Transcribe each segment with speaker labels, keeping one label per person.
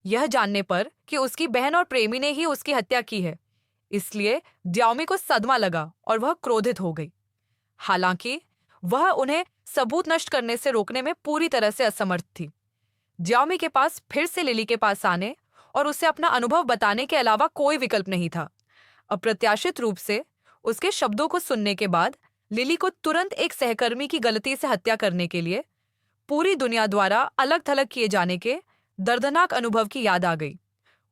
Speaker 1: यह जानने पर कि उसकी बहन और प्रेमी ने ही उसकी हत्या की है। इसलिए ज्याओमी को सदमा लगा और वह क्रोधित हो गई। हालांकि वह उन्हें सबूत नष्ट करने से रोकने में पूरी तरह से असमर्थ थी। ज्याओमी के पास फिर से लिली के पास आने और उसे अपना अनुभव बताने के अलावा कोई विकल्प नहीं था। अप्रत्याशित रूप से उसके शब्दों को सुनने के बाद लिली को तुरंत एक सहकर्मी की गलती से हत्या करने के लिए पूरी दुनिया द्वारा अलग थलग किए जाने के दर्दनाक अनुभव की याद आ गई।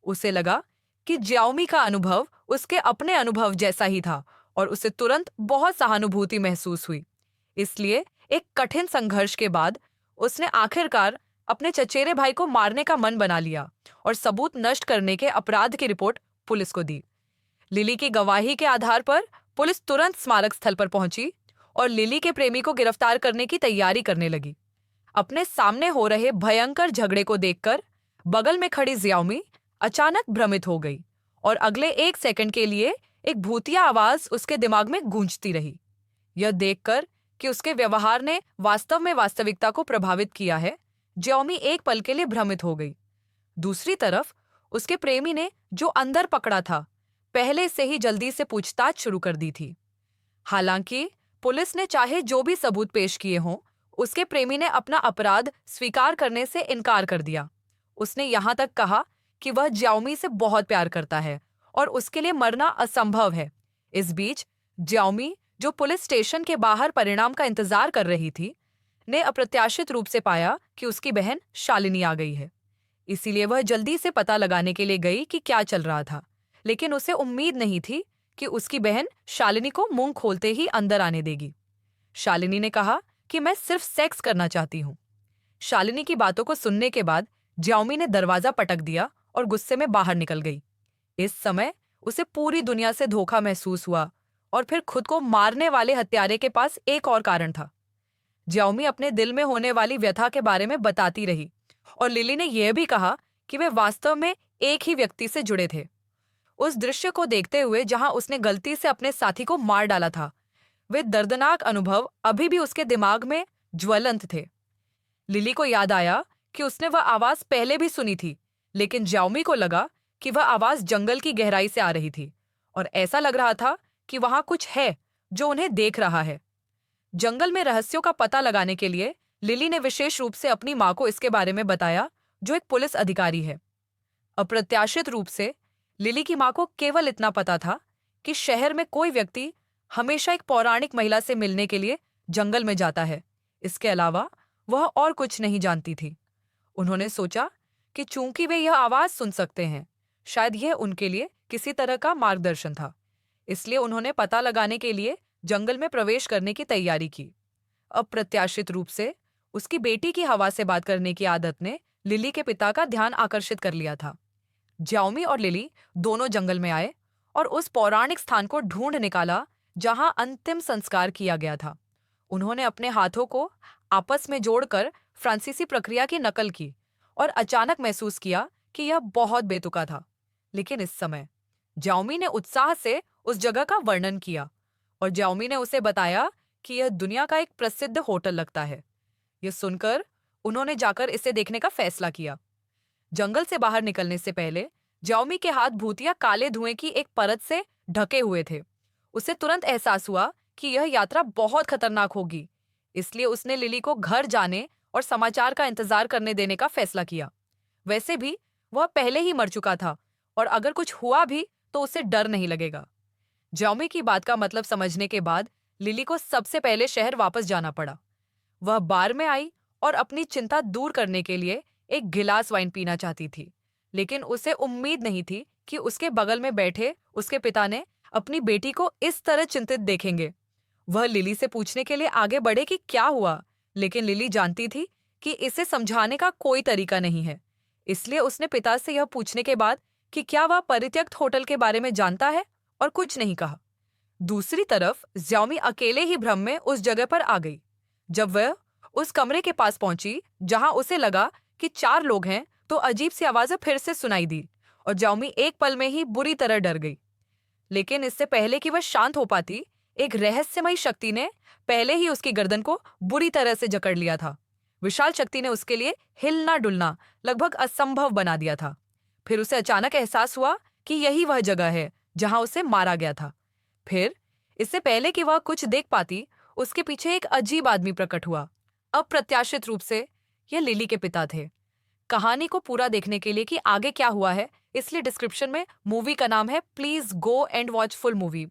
Speaker 1: उसे लगा कि ज्याओमी का अनुभव उसके अपने अनुभव जैसा ही था और उसे तुरंत बहुत सहानुभूति महसूस हुई। इसलिए एक कठिन संघर्ष के बाद उसने आखिरकार अपने चचेरे भाई को मारने का मन बना लिया और सबूत नष्ट करने के अपराध की रिपोर्ट पुलिस को दी। लिली की गवाही के आधार पर पुलिस तुरंत स्मारक स्थल पर पहुंची और लिली के प्रेमी को गिरफ्तार करने की तैयारी करने लगी। अपने सामने हो रहे भयंकर झगड़े को देखकर बगल में खड़ी ज्याओमी अचानक भ्रमित हो गई और अगले 1 सेकंड के लिए एक भूतिया आवाज उसके दिमाग में गूंजती रही। यह देखकर कि उसके व्यवहार ने वास्तव में वास्तविकता को प्रभावित किया है, ज्याओमी एक पल के लिए भ्रमित हो गई। दूसरी तरफ उसके प्रेमी ने जो अंदर पकड़ा था, पहले से ही जल्दी से पूछताछ शुरू कर दी थी। हालांकि पुलिस ने चाहे जो भी सबूत पेश किए हों, उसके प्रेमी ने अपना अपराध स्वीकार करने से इनकार कर दिया। उसने यहां तक कहा कि वह ज्याओमी से बहुत प्यार करता है और उसके लिए मरना असंभव है। इस बीच ज्याओमी, जो पुलिस स्टेशन के बाहर परिणाम का इंतजार कर रही थी, ने अप्रत्याशित रूप से पाया कि उसकी बहन शालिनी आ गई है। इसीलिए वह जल्दी से पता लगाने के लिए गई कि क्या चल रहा था, लेकिन उसे उम्मीद नहीं थी कि उसकी बहन शालिनी को मुंह खोलते ही अंदर आने देगी। शालिनी ने कहा कि मैं सिर्फ सेक्स करना चाहती हूँ। शालिनी की बातों को सुनने के बाद ज्याओमी ने दरवाजा पटक दिया और गुस्से में बाहर निकल गई। इस समय उसे पूरी दुनिया से धोखा महसूस हुआ और फिर खुद को मारने वाले हत्यारे के पास एक और कारण था। ज्याओमी अपने दिल में होने वाली व्यथा के बारे में बताती रही और लिली ने यह भी कहा कि वे वास्तव में एक ही व्यक्ति से जुड़े थे। उस दृश्य को देखते हुए जहां उसने गलती से अपने साथी को मार डाला था, वे दर्दनाक अनुभव अभी भी उसके दिमाग में ज्वलंत थे। लिली को याद आया कि उसने वह आवाज पहले भी सुनी थी, लेकिन ज्याओमी को लगा कि वह आवाज जंगल की गहराई से आ रही थी और ऐसा लग रहा था कि वहां कुछ है जो उन्हें देख रहा है। जंगल में रहस्यों का पता लगाने के लिए लिली ने विशेष रूप से अपनी मां को इसके बारे में बताया, जो एक पुलिस अधिकारी है। अप्रत्याशित रूप से लिली की मां को केवल इतना पता था कि शहर में कोई व्यक्ति हमेशा एक पौराणिक महिला से मिलने के लिए जंगल में जाता है। इसके अलावा वह और कुछ नहीं जानती थी। उन्होंने सोचा कि चूंकि वे यह आवाज सुन सकते हैं, शायद यह उनके लिए किसी तरह का मार्गदर्शन था। इसलिए उन्होंने पता लगाने के लिए जंगल में प्रवेश करने की तैयारी की। अप्रत्याशित रूप से उसकी बेटी की हवा से बात करने की आदत ने लिली के पिता का ध्यान आकर्षित कर लिया था। ज्याओमी और लिली दोनों जंगल में आए और उस पौराणिक स्थान को ढूंढ निकाला जहां अंतिम संस्कार किया गया था। उन्होंने अपने हाथों को आपस में जोड़कर फ्रांसीसी प्रक्रिया की नकल की और अचानक महसूस किया कि यह बहुत बेतुका था। लेकिन इस समय ज्याओमी ने उत्साह से उस जगह का वर्णन किया और ज्याओमी ने उसे बताया कि यह दुनिया का एक प्रसिद्ध होटल लगता है। यह सुनकर उन्होंने जाकर इसे देखने का फैसला किया। जंगल से बाहर निकलने से पहले ज्याओमी के हाथ भूतिया काले धुएं की एक परत से ढके हुए थे। उसे तुरंत एहसास हुआ कि यह यात्रा बहुत खतरनाक होगी, इसलिए उसने लिली को घर जाने और समाचार का इंतजार करने देने का फैसला किया। वैसे भी वह पहले ही मर चुका था और अगर कुछ हुआ भी तो उसे डर नहीं लगेगा। ज्याओमी की बात का मतलब समझने के बाद लिली को सबसे पहले शहर वापस जाना पड़ा। वह बार में आई और अपनी चिंता दूर करने के लिए एक गिलास वाइन पीना चाहती थी, लेकिन उसे उम्मीद नहीं थी कि उसके बगल में बैठे उसके पिता ने अपनी बेटी को इस तरह चिंतित देखेंगे। वह लिली से पूछने के लिए आगे बढ़े कि क्या हुआ, लेकिन लिली जानती थी कि इसे समझाने का कोई तरीका नहीं है। इसलिए उसने पिता से यह पूछने के बाद कि क्या वह परित्यक्त होटल के बारे में जानता है, और कुछ नहीं कहा। दूसरी तरफ ज्याओमी अकेले ही भ्रम में उस जगह पर आ गई। जब वह उस कमरे के पास पहुंची जहां उसे लगा कि 4 लोग हैं, तो अजीब सी आवाजें फिर से सुनाई दी और ज्याओमी एक पल में ही बुरी तरह डर गई। लेकिन इससे पहले कि वह शांत हो पाती, एक रहस्यमयी शक्ति ने पहले ही उसकी गर्दन को बुरी तरह से जकड़ लिया था। विशाल शक्ति ने उसके लिए हिलना डुलना लगभग असंभव बना दिया था। फिर उसे अचानक एहसास हुआ कि यही वह जगह है जहां उसे मारा गया था। फिर इससे पहले कि वह कुछ देख पाती, उसके पीछे एक अजीब आदमी प्रकट हुआ। अप्रत्याशित रूप से यह लिली के पिता थे। कहानी को पूरा देखने के लिए कि आगे क्या हुआ है, इसलिए डिस्क्रिप्शन में मूवी का नाम है, please go and watch full movie.